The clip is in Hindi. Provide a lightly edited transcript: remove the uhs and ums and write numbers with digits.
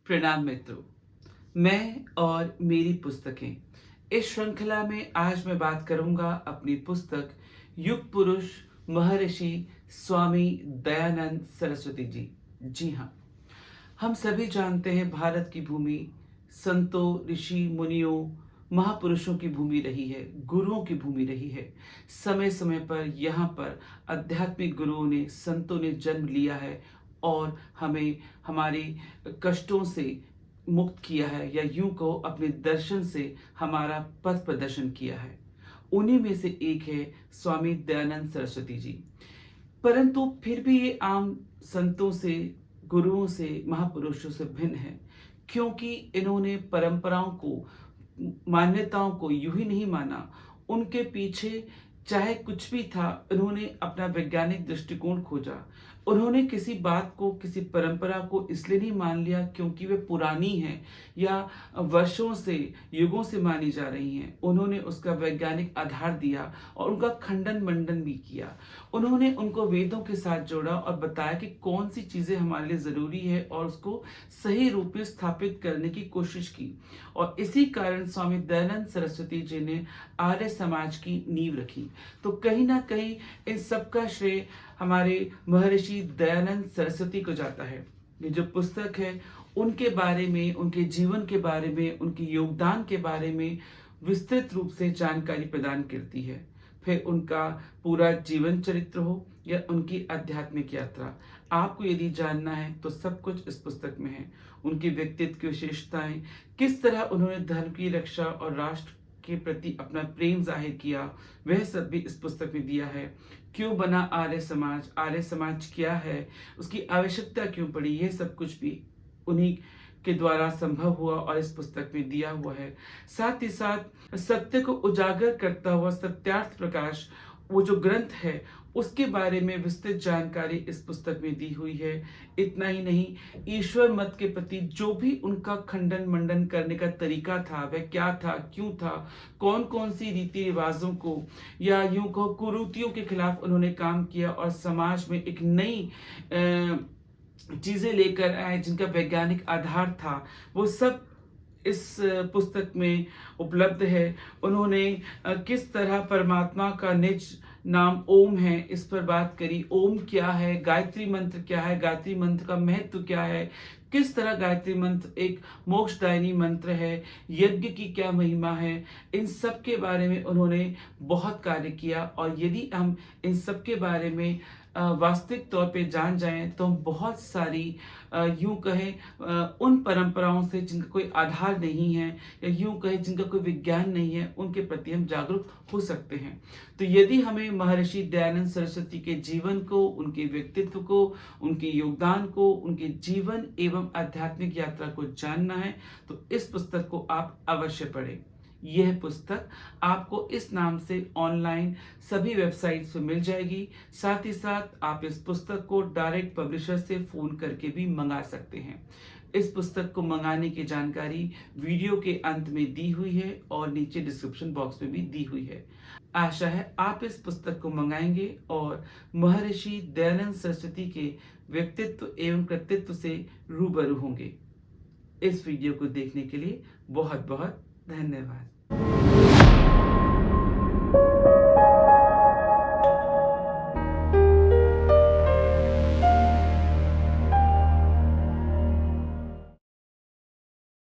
प्रणाम मित्रों। मैं और मेरी पुस्तकें इस श्रृंखला में आज मैं बात करूंगा अपनी पुस्तक युग पुरुष महर्षि स्वामी दयानंद सरस्वती जी। जी हाँ, हम सभी जानते हैं भारत की भूमि संतों, ऋषि मुनियों, महापुरुषों की भूमि रही है, गुरुओं की भूमि रही है। समय समय पर यहाँ पर आध्यात्मिक गुरुओं ने, संतों ने जन्म लिया है और हमें हमारे कष्टों से मुक्त किया है, या यूं कहो अपने दर्शन से हमारा पथ प्रदर्शन किया है। उन्हीं में से एक है स्वामी दयानंद सरस्वती जी। परंतु फिर भी ये आम संतों से, गुरुओं से, महापुरुषों से भिन्न है, क्योंकि इन्होंने परंपराओं को, मान्यताओं को यूं ही नहीं माना। उनके पीछे चाहे कुछ भी था, उन्होंने अपना वैज्ञानिक दृष्टिकोण खोजा। उन्होंने किसी बात को, किसी परंपरा को इसलिए नहीं मान लिया क्योंकि वे पुरानी है या वर्षों से, युगों से मानी जा रही हैं। उन्होंने उसका वैज्ञानिक आधार दिया और उनका खंडन मंडन भी किया। उन्होंने उनको वेदों के साथ जोड़ा और बताया कि कौन सी चीजें हमारे लिए जरूरी है और उसको सही रूप में स्थापित करने की कोशिश की। और इसी कारण स्वामी दयानंद सरस्वती जी ने आर्य समाज की नींव रखी। तो कहीं ना कहीं इन सबका श्रेय हमारे महर्षि दयानंद सरस्वती को जाता है। ये जो पुस्तक है उनके बारे में, उनके जीवन के बारे में, उनके योगदान के बारे में विस्तृत रूप से जानकारी प्रदान करती है। फिर उनका पूरा जीवन चरित्र हो या उनकी आध्यात्मिक यात्रा, आपको यदि जानना है तो सब कुछ इस पुस्तक में है। उनकी व्यक्तित्व की विशेषताएं, किस तरह उन्होंने धर्म की रक्षा और राष्ट्र के प्रति अपना प्रेम जाहिर किया, वह सब भी इस पुस्तक में दिया है। क्यों बना आर्य समाज, आर्य समाज क्या है, उसकी आवश्यकता क्यों पड़ी, यह सब कुछ भी उन्हीं के द्वारा संभव हुआ और इस पुस्तक में दिया हुआ है। साथ ही साथ सत्य को उजागर करता हुआ सत्यार्थ प्रकाश, वो जो ग्रंथ है, उसके बारे में विस्तृत जानकारी इस पुस्तक में दी हुई है। इतना ही नहीं, ईश्वर मत के प्रति जो भी उनका खंडन मंडन करने का तरीका था, वह क्या था, क्यों था, कौन कौन सी रीति रिवाजों को या यूं कहो कुरीतियों के खिलाफ उन्होंने काम किया और समाज में एक नई चीजें लेकर आए जिनका वैज्ञानिक आधार था, वो सब इस पुस्तक में उपलब्ध है। उन्होंने किस तरह परमात्मा का निज नाम ओम है, इस पर बात करी। ओम क्या है, गायत्री मंत्र क्या है, गायत्री मंत्र का महत्व क्या है, किस तरह गायत्री मंत्र एक मोक्षदायिनी मंत्र है, यज्ञ की क्या महिमा है, इन सब के बारे में उन्होंने बहुत कार्य किया। और यदि हम इन सब के बारे में वास्तविक तौर पे जान जाएं तो हम बहुत सारी यूं कहें उन परंपराओं से जिनका कोई आधार नहीं है, या यूं कहें जिनका कोई विज्ञान नहीं है, उनके प्रति हम जागरूक हो सकते हैं। तो यदि हमें महर्षि दयानंद सरस्वती के जीवन को, उनके व्यक्तित्व को, उनके योगदान को, उनके जीवन एवं आध्यात्मिक यात्रा को जानना है तो इस पुस्तक को आप अवश्य पढ़ें। यह पुस्तक आपको इस नाम से ऑनलाइन सभी वेबसाइट्स पर मिल जाएगी। साथ ही साथ आप इस पुस्तक को डायरेक्ट पब्लिशर से फोन करके भी मंगा सकते हैं। इस पुस्तक को मंगाने की जानकारी वीडियो के अंत में दी हुई है और नीचे डिस्क्रिप्शन बॉक्स में भी दी हुई है। आशा है आप इस पुस्तक को मंगाएंगे और महर्षि दयानंद सरस्वती के व्यक्तित्व एवं कृतित्व से रूबरू होंगे। इस वीडियो को देखने के लिए बहुत बहुत धन्यवाद।